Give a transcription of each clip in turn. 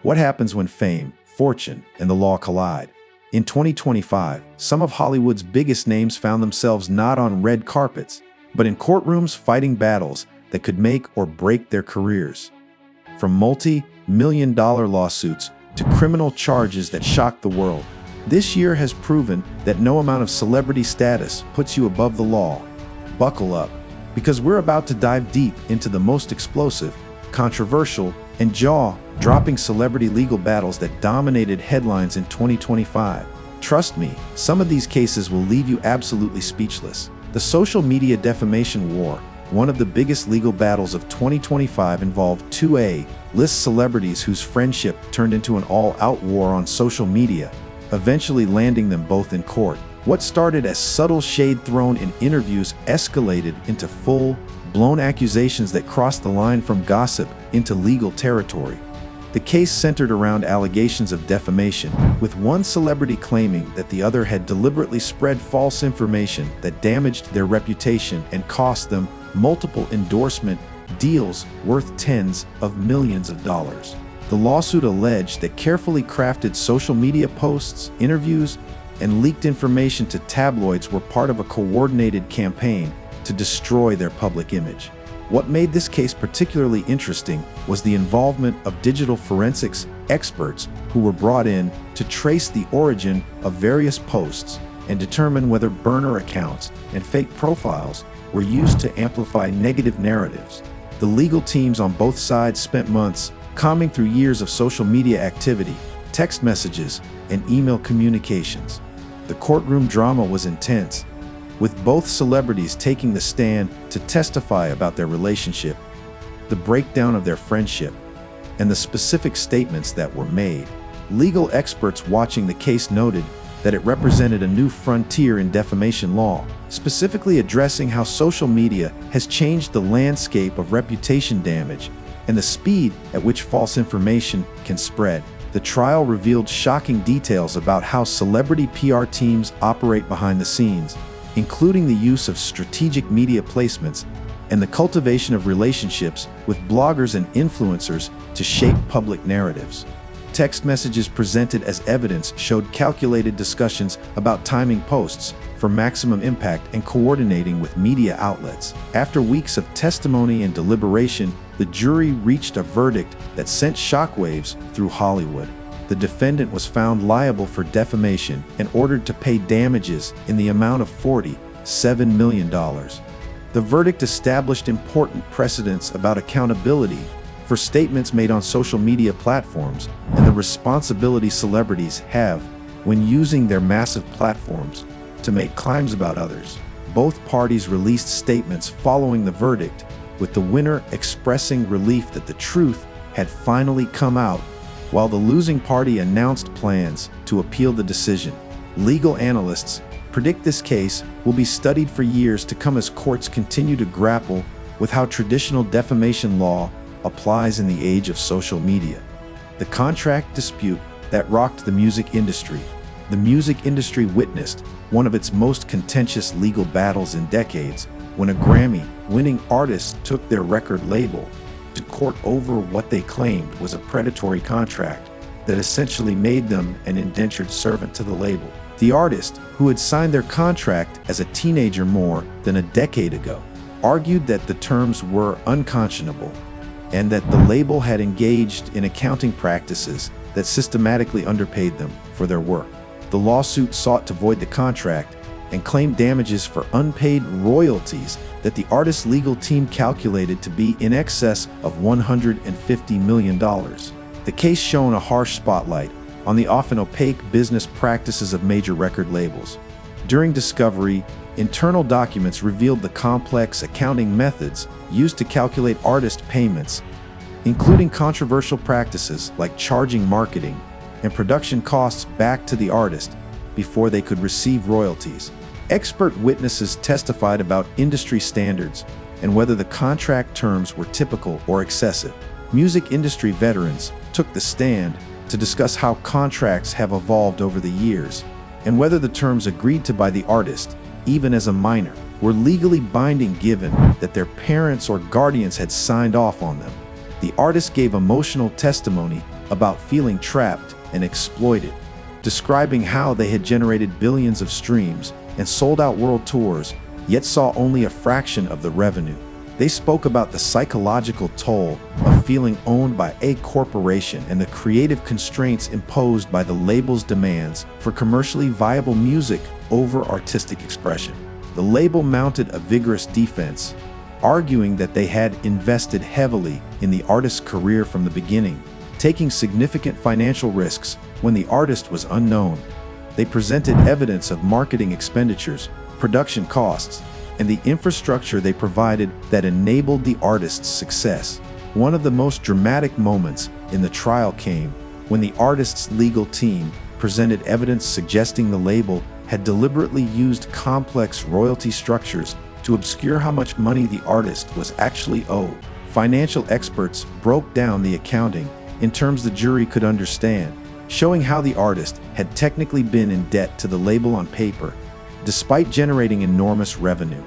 What happens when fame, fortune, and the law collide? In 2025, some of Hollywood's biggest names found themselves not on red carpets, but in courtrooms fighting battles that could make or break their careers. From multi-million-dollar lawsuits to criminal charges that shocked the world, this year has proven that no amount of celebrity status puts you above the law. Buckle up, because we're about to dive deep into the most explosive, controversial, and jaw-dropping celebrity legal battles that dominated headlines in 2025. Trust me, some of these cases will leave you absolutely speechless. The social media defamation war, one of the biggest legal battles of 2025, involved two A-list celebrities whose friendship turned into an all-out war on social media, eventually landing them both in court. What started as subtle shade thrown in interviews escalated into full-blown accusations that crossed the line from gossip into legal territory. The case centered around allegations of defamation, with one celebrity claiming that the other had deliberately spread false information that damaged their reputation and cost them multiple endorsement deals worth tens of millions of dollars. The lawsuit alleged that carefully crafted social media posts, interviews, and leaked information to tabloids were part of a coordinated campaign to destroy their public image. What made this case particularly interesting was the involvement of digital forensics experts who were brought in to trace the origin of various posts and determine whether burner accounts and fake profiles were used to amplify negative narratives. The legal teams on both sides spent months combing through years of social media activity, text messages, and email communications. The courtroom drama was intense, with both celebrities taking the stand to testify about their relationship, the breakdown of their friendship, and the specific statements that were made. Legal experts watching the case noted that it represented a new frontier in defamation law, specifically addressing how social media has changed the landscape of reputation damage and the speed at which false information can spread. The trial revealed shocking details about how celebrity PR teams operate behind the scenes, including the use of strategic media placements and the cultivation of relationships with bloggers and influencers to shape public narratives. Text messages presented as evidence showed calculated discussions about timing posts for maximum impact and coordinating with media outlets. After weeks of testimony and deliberation, the jury reached a verdict that sent shockwaves through Hollywood. The defendant was found liable for defamation and ordered to pay damages in the amount of $47 million. The verdict established important precedents about accountability for statements made on social media platforms and the responsibility celebrities have when using their massive platforms to make claims about others. Both parties released statements following the verdict, with the winner expressing relief that the truth had finally come out, while the losing party announced plans to appeal the decision. Legal analysts predict this case will be studied for years to come as courts continue to grapple with how traditional defamation law applies in the age of social media. The contract dispute that rocked the music industry. The music industry witnessed one of its most contentious legal battles in decades when a Grammy-winning artist took their record label to court over what they claimed was a predatory contract that essentially made them an indentured servant to the label. The artist, who had signed their contract as a teenager more than a decade ago, argued that the terms were unconscionable and that the label had engaged in accounting practices that systematically underpaid them for their work. The lawsuit sought to void the contract and claimed damages for unpaid royalties that the artist's legal team calculated to be in excess of $150 million. The case shone a harsh spotlight on the often opaque business practices of major record labels. During discovery, internal documents revealed the complex accounting methods used to calculate artist payments, including controversial practices like charging marketing and production costs back to the artist before they could receive royalties. Expert witnesses testified about industry standards and whether the contract terms were typical or excessive. Music industry veterans took the stand to discuss how contracts have evolved over the years and whether the terms agreed to by the artist, even as a minor, were legally binding given that their parents or guardians had signed off on them. The artist gave emotional testimony about feeling trapped and exploited, describing how they had generated billions of streams and sold out world tours, yet saw only a fraction of the revenue. They spoke about the psychological toll of feeling owned by a corporation and the creative constraints imposed by the label's demands for commercially viable music over artistic expression. The label mounted a vigorous defense, arguing that they had invested heavily in the artist's career from the beginning, taking significant financial risks when the artist was unknown. They presented evidence of marketing expenditures, production costs, and the infrastructure they provided that enabled the artist's success. One of the most dramatic moments in the trial came when the artist's legal team presented evidence suggesting the label had deliberately used complex royalty structures to obscure how much money the artist was actually owed. Financial experts broke down the accounting in terms the jury could understand, showing how the artist had technically been in debt to the label on paper, despite generating enormous revenue.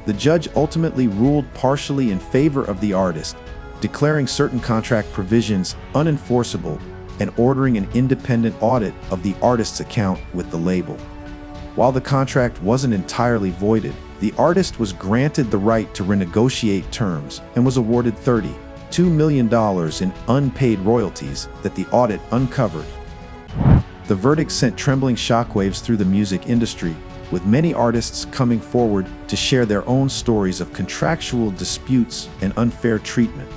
The judge ultimately ruled partially in favor of the artist, declaring certain contract provisions unenforceable and ordering an independent audit of the artist's account with the label. While the contract wasn't entirely voided, the artist was granted the right to renegotiate terms and was awarded $32 million in unpaid royalties that the audit uncovered. The verdict sent trembling shockwaves through the music industry, with many artists coming forward to share their own stories of contractual disputes and unfair treatment.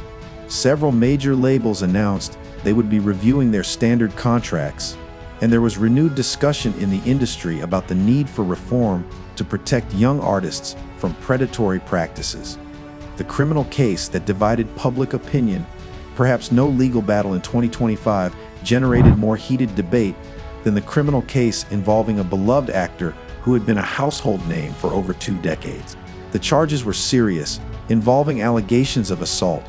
Several major labels announced they would be reviewing their standard contracts, and there was renewed discussion in the industry about the need for reform to protect young artists from predatory practices. The criminal case that divided public opinion, perhaps no legal battle in 2025, generated more heated debate than the criminal case involving a beloved actor who had been a household name for over 2 decades. The charges were serious, involving allegations of assault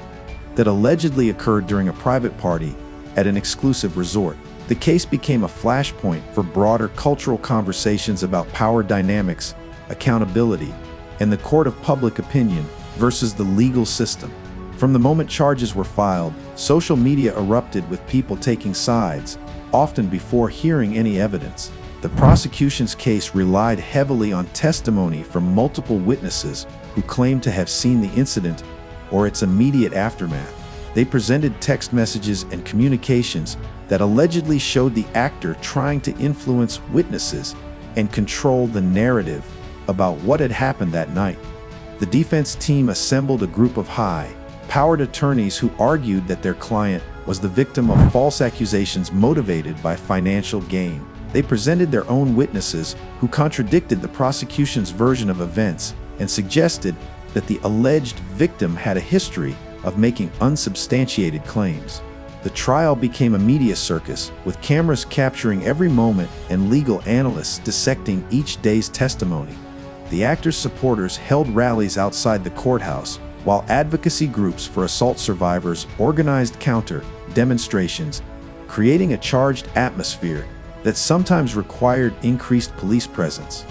that allegedly occurred during a private party at an exclusive resort. The case became a flashpoint for broader cultural conversations about power dynamics, accountability, and the court of public opinion versus the legal system. From the moment charges were filed, social media erupted with people taking sides, often before hearing any evidence. The prosecution's case relied heavily on testimony from multiple witnesses who claimed to have seen the incident or its immediate aftermath. They presented text messages and communications that allegedly showed the actor trying to influence witnesses and control the narrative about what had happened that night. The defense team assembled a group of high-powered attorneys who argued that their client was the victim of false accusations motivated by financial gain. They presented their own witnesses who contradicted the prosecution's version of events and suggested that the alleged victim had a history of making unsubstantiated claims. The trial became a media circus, with cameras capturing every moment and legal analysts dissecting each day's testimony. The actor's supporters held rallies outside the courthouse, while advocacy groups for assault survivors organized counter-demonstrations, creating a charged atmosphere that sometimes required increased police presence.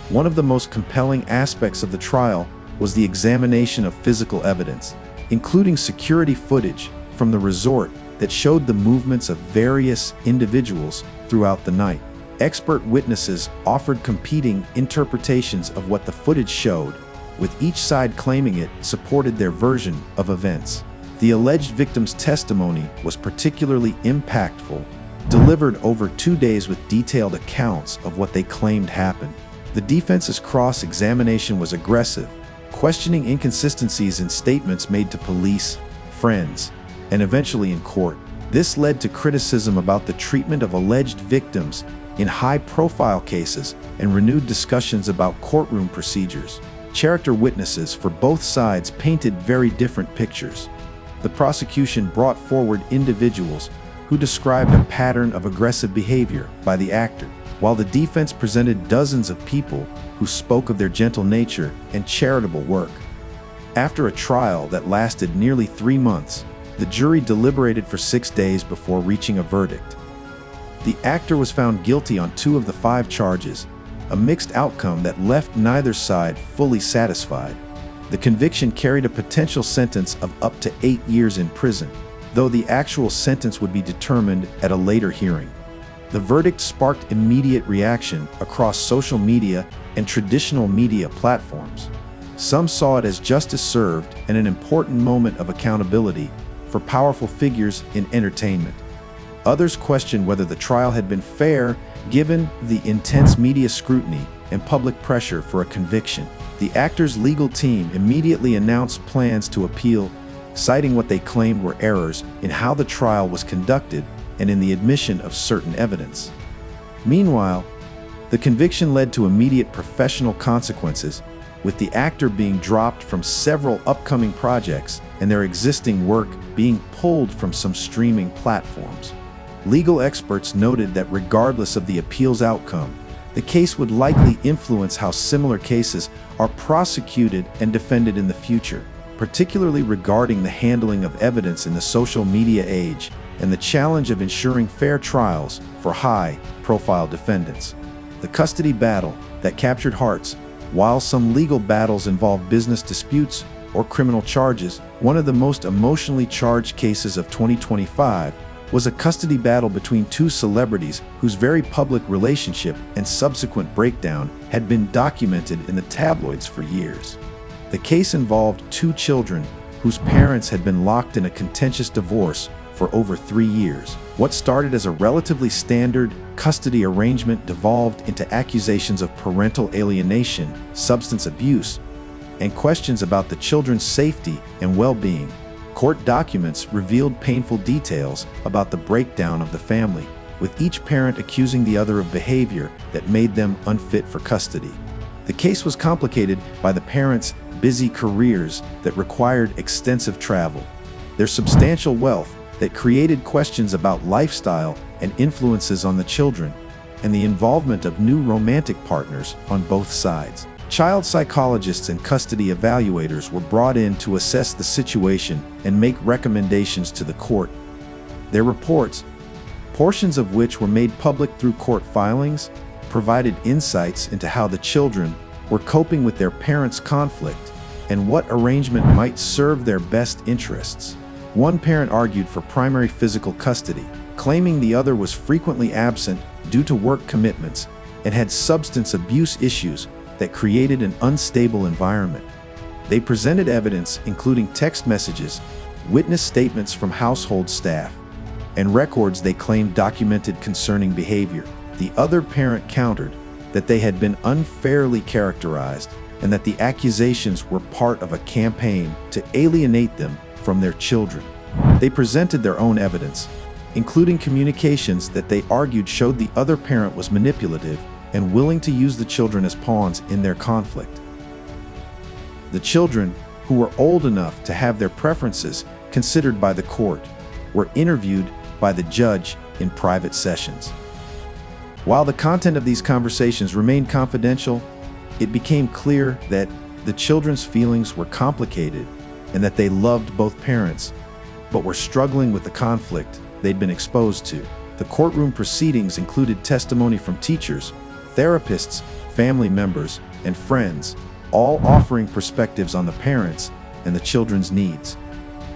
One of the most compelling aspects of the trial was the examination of physical evidence, including security footage from the resort that showed the movements of various individuals throughout the night. Expert witnesses offered competing interpretations of what the footage showed, with each side claiming it supported their version of events. The alleged victim's testimony was particularly impactful, delivered over 2 days with detailed accounts of what they claimed happened. The defense's cross-examination was aggressive, questioning inconsistencies in statements made to police, friends, and eventually in court. This led to criticism about the treatment of alleged victims in high-profile cases and renewed discussions about courtroom procedures. Character witnesses for both sides painted very different pictures. The prosecution brought forward individuals who described a pattern of aggressive behavior by the actor, while the defense presented dozens of people who spoke of their gentle nature and charitable work. After a trial that lasted nearly 3 months, the jury deliberated for 6 days before reaching a verdict. The actor was found guilty on 2 of the 5 charges, a mixed outcome that left neither side fully satisfied. The conviction carried a potential sentence of up to 8 years in prison. though the actual sentence would be determined at a later hearing. The verdict sparked immediate reaction across social media and traditional media platforms. Some saw it as justice served and an important moment of accountability for powerful figures in entertainment. Others questioned whether the trial had been fair, given the intense media scrutiny and public pressure for a conviction. The actor's legal team immediately announced plans to appeal, citing what they claimed were errors in how the trial was conducted and in the admission of certain evidence. Meanwhile, the conviction led to immediate professional consequences, with the actor being dropped from several upcoming projects and their existing work being pulled from some streaming platforms. Legal experts noted that regardless of the appeal's outcome, the case would likely influence how similar cases are prosecuted and defended in the future, particularly regarding the handling of evidence in the social media age and the challenge of ensuring fair trials for high-profile defendants. The custody battle that captured hearts. While some legal battles involve business disputes or criminal charges, one of the most emotionally charged cases of 2025 was a custody battle between two celebrities whose very public relationship and subsequent breakdown had been documented in the tabloids for years. The case involved two children whose parents had been locked in a contentious divorce for over 3 years. What started as a relatively standard custody arrangement devolved into accusations of parental alienation, substance abuse, and questions about the children's safety and well-being. Court documents revealed painful details about the breakdown of the family, with each parent accusing the other of behavior that made them unfit for custody. The case was complicated by the parents' busy careers that required extensive travel, their substantial wealth that created questions about lifestyle and influences on the children, and the involvement of new romantic partners on both sides. Child psychologists and custody evaluators were brought in to assess the situation and make recommendations to the court. Their reports, portions of which were made public through court filings, provided insights into how the children were coping with their parents' conflict and what arrangement might serve their best interests. One parent argued for primary physical custody, claiming the other was frequently absent due to work commitments and had substance abuse issues that created an unstable environment. They presented evidence including text messages, witness statements from household staff, and records they claimed documented concerning behavior. The other parent countered that they had been unfairly characterized and that the accusations were part of a campaign to alienate them from their children. They presented their own evidence, including communications that they argued showed the other parent was manipulative and willing to use the children as pawns in their conflict. The children, who were old enough to have their preferences considered by the court, were interviewed by the judge in private sessions. While the content of these conversations remained confidential, it became clear that the children's feelings were complicated and that they loved both parents, but were struggling with the conflict they'd been exposed to. The courtroom proceedings included testimony from teachers, therapists, family members, and friends, all offering perspectives on the parents and the children's needs.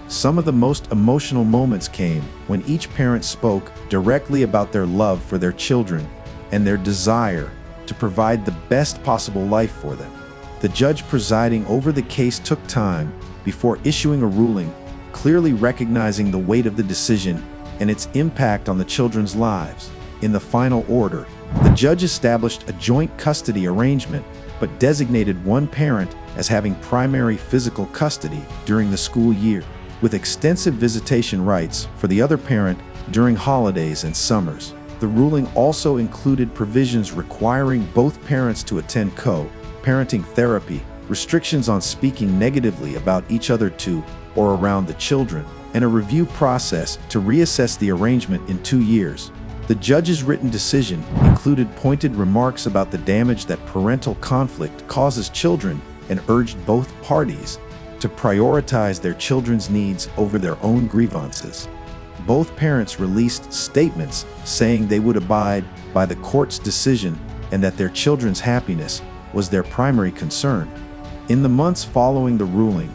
Some of the most emotional moments came when each parent spoke directly about their love for their children and their desire to provide the best possible life for them. The judge presiding over the case took time before issuing a ruling, clearly recognizing the weight of the decision and its impact on the children's lives. In the final order, the judge established a joint custody arrangement, but designated one parent as having primary physical custody during the school year, with extensive visitation rights for the other parent during holidays and summers. The ruling also included provisions requiring both parents to attend co-parenting therapy, restrictions on speaking negatively about each other to or around the children, and a review process to reassess the arrangement in 2 years. The judge's written decision included pointed remarks about the damage that parental conflict causes children and urged both parties to prioritize their children's needs over their own grievances. Both parents released statements saying they would abide by the court's decision and that their children's happiness was their primary concern. In the months following the ruling,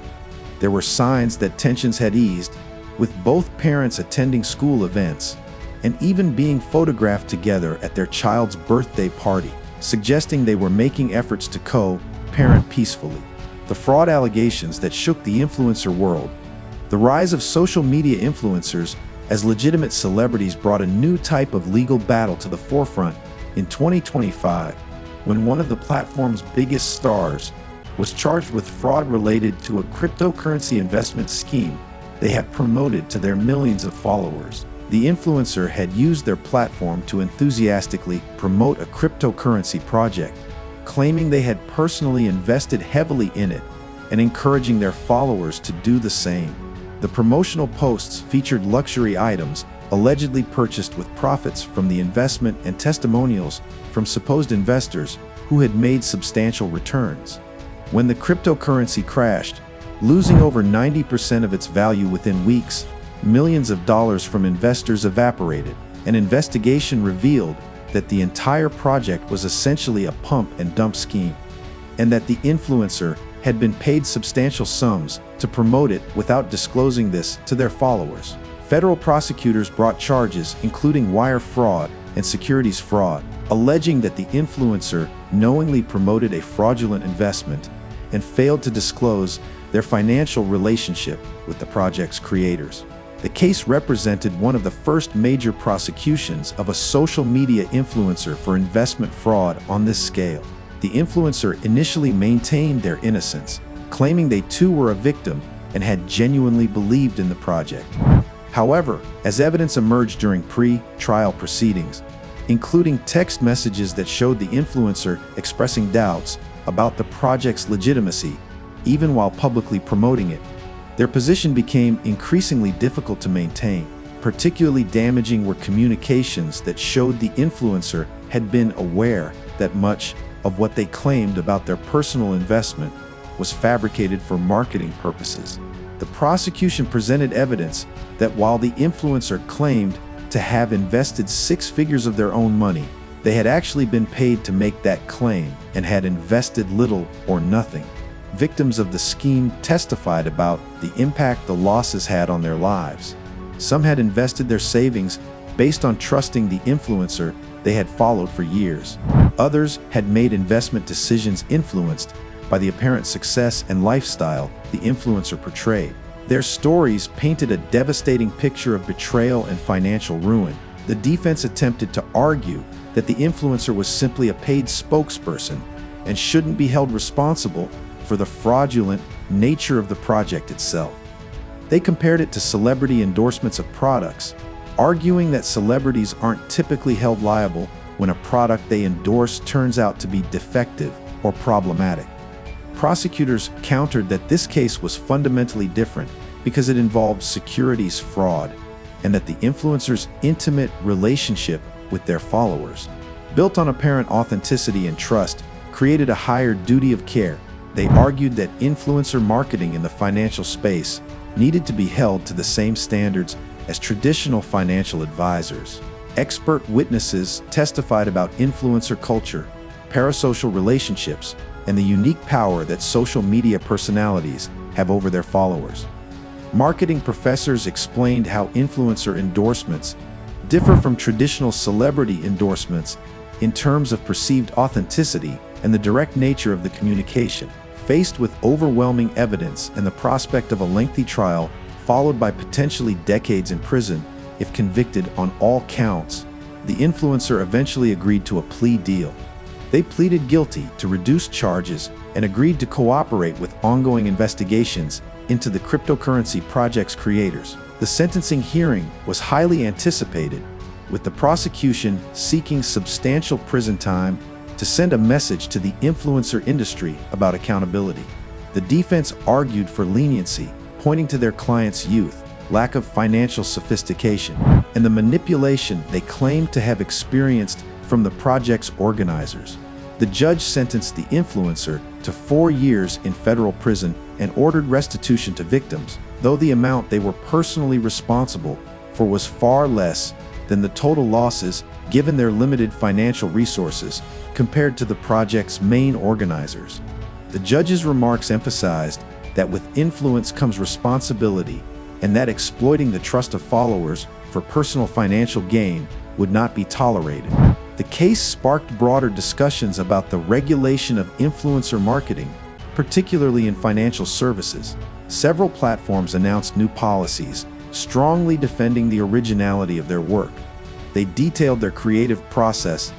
there were signs that tensions had eased, with both parents attending school events and even being photographed together at their child's birthday party, suggesting they were making efforts to co-parent peacefully. The fraud allegations that shook the influencer world. The rise of social media influencers as legitimate celebrities brought a new type of legal battle to the forefront in 2025, when one of the platform's biggest stars was charged with fraud related to a cryptocurrency investment scheme they had promoted to their millions of followers. The influencer had used their platform to enthusiastically promote a cryptocurrency project, claiming they had personally invested heavily in it and encouraging their followers to do the same. The promotional posts featured luxury items allegedly purchased with profits from the investment and testimonials from supposed investors who had made substantial returns. When the cryptocurrency crashed, losing over 90% of its value within weeks, millions of dollars from investors evaporated. An investigation revealed that the entire project was essentially a pump and dump scheme, and that the influencer had been paid substantial sums to promote it without disclosing this to their followers. Federal prosecutors brought charges including wire fraud and securities fraud, alleging that the influencer knowingly promoted a fraudulent investment and failed to disclose their financial relationship with the project's creators. The case represented one of the first major prosecutions of a social media influencer for investment fraud on this scale. The influencer initially maintained their innocence, claiming they too were a victim and had genuinely believed in the project. However, as evidence emerged during pre-trial proceedings, including text messages that showed the influencer expressing doubts about the project's legitimacy, even while publicly promoting it, their position became increasingly difficult to maintain. Particularly damaging were communications that showed the influencer had been aware that much of what they claimed about their personal investment was fabricated for marketing purposes. The prosecution presented evidence that while the influencer claimed to have invested 6 figures of their own money, they had actually been paid to make that claim and had invested little or nothing. Victims of the scheme testified about the impact the losses had on their lives. Some had invested their savings based on trusting the influencer they had followed for years. Others had made investment decisions influenced by the apparent success and lifestyle the influencer portrayed. Their stories painted a devastating picture of betrayal and financial ruin. The defense attempted to argue that the influencer was simply a paid spokesperson and shouldn't be held responsible for the fraudulent nature of the project itself. They compared it to celebrity endorsements of products, arguing that celebrities aren't typically held liable when a product they endorse turns out to be defective or problematic. Prosecutors countered that this case was fundamentally different because it involved securities fraud and that the influencer's intimate relationship with their followers, built on apparent authenticity and trust, created a higher duty of care. They argued that influencer marketing in the financial space needed to be held to the same standards as traditional financial advisors. Expert witnesses testified about influencer culture, parasocial relationships, and the unique power that social media personalities have over their followers. Marketing professors explained how influencer endorsements differ from traditional celebrity endorsements in terms of perceived authenticity and the direct nature of the communication. Faced with overwhelming evidence and the prospect of a lengthy trial followed by potentially decades in prison if convicted on all counts, the influencer eventually agreed to a plea deal. They pleaded guilty to reduced charges and agreed to cooperate with ongoing investigations into the cryptocurrency project's creators. The sentencing hearing was highly anticipated, with the prosecution seeking substantial prison time to send a message to the influencer industry about accountability. The defense argued for leniency, pointing to their clients' youth, lack of financial sophistication, and the manipulation they claimed to have experienced from the project's organizers. The judge sentenced the influencer to 4 years in federal prison and ordered restitution to victims, though the amount they were personally responsible for was far less than the total losses given their limited financial resources compared to the project's main organizers. The judge's remarks emphasized that with influence comes responsibility and that exploiting the trust of followers for personal financial gain would not be tolerated. The case sparked broader discussions about the regulation of influencer marketing, particularly in financial services. Several platforms announced new policies, strongly defending the originality of their work. They detailed their creative process,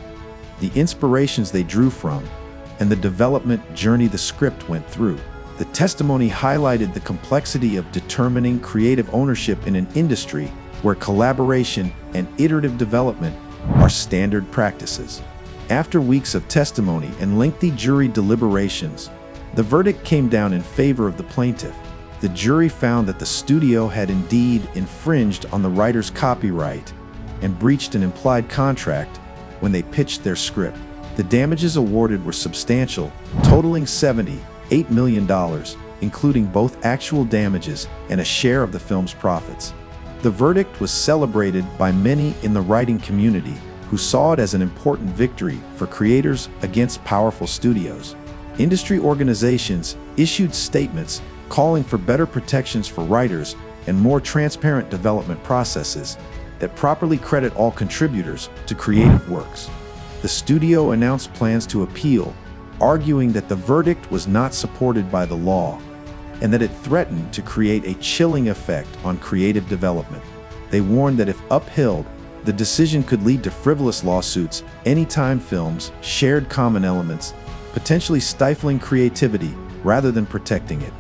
the inspirations they drew from, and the development journey the script went through. The testimony highlighted the complexity of determining creative ownership in an industry where collaboration and iterative development are standard practices. After weeks of testimony and lengthy jury deliberations, the verdict came down in favor of the plaintiff. The jury found that the studio had indeed infringed on the writer's copyright and breached an implied contract when they pitched their script. The damages awarded were substantial, totaling $78 million, including both actual damages and a share of the film's profits. The verdict was celebrated by many in the writing community, who saw it as an important victory for creators against powerful studios. Industry organizations issued statements calling for better protections for writers and more transparent development processes that properly credit all contributors to creative works. The studio announced plans to appeal, arguing that the verdict was not supported by the law and that it threatened to create a chilling effect on creative development. They warned that if upheld, the decision could lead to frivolous lawsuits anytime films shared common elements, potentially stifling creativity rather than protecting it.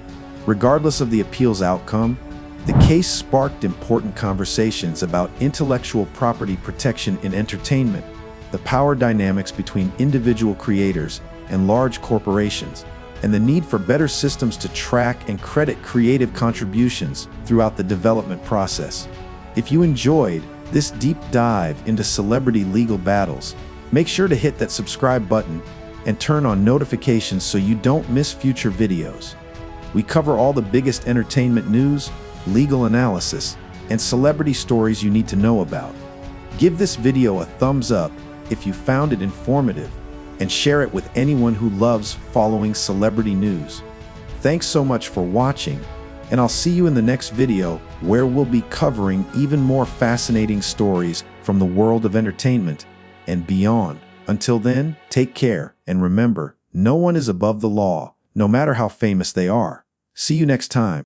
Regardless of the appeal's outcome, the case sparked important conversations about intellectual property protection in entertainment, the power dynamics between individual creators and large corporations, and the need for better systems to track and credit creative contributions throughout the development process. If you enjoyed this deep dive into celebrity legal battles, make sure to hit that subscribe button and turn on notifications so you don't miss future videos. We cover all the biggest entertainment news, legal analysis, and celebrity stories you need to know about. Give this video a thumbs up if you found it informative, and share it with anyone who loves following celebrity news. Thanks so much for watching, and I'll see you in the next video where we'll be covering even more fascinating stories from the world of entertainment and beyond. Until then, take care, and remember, no one is above the law, no matter how famous they are. See you next time.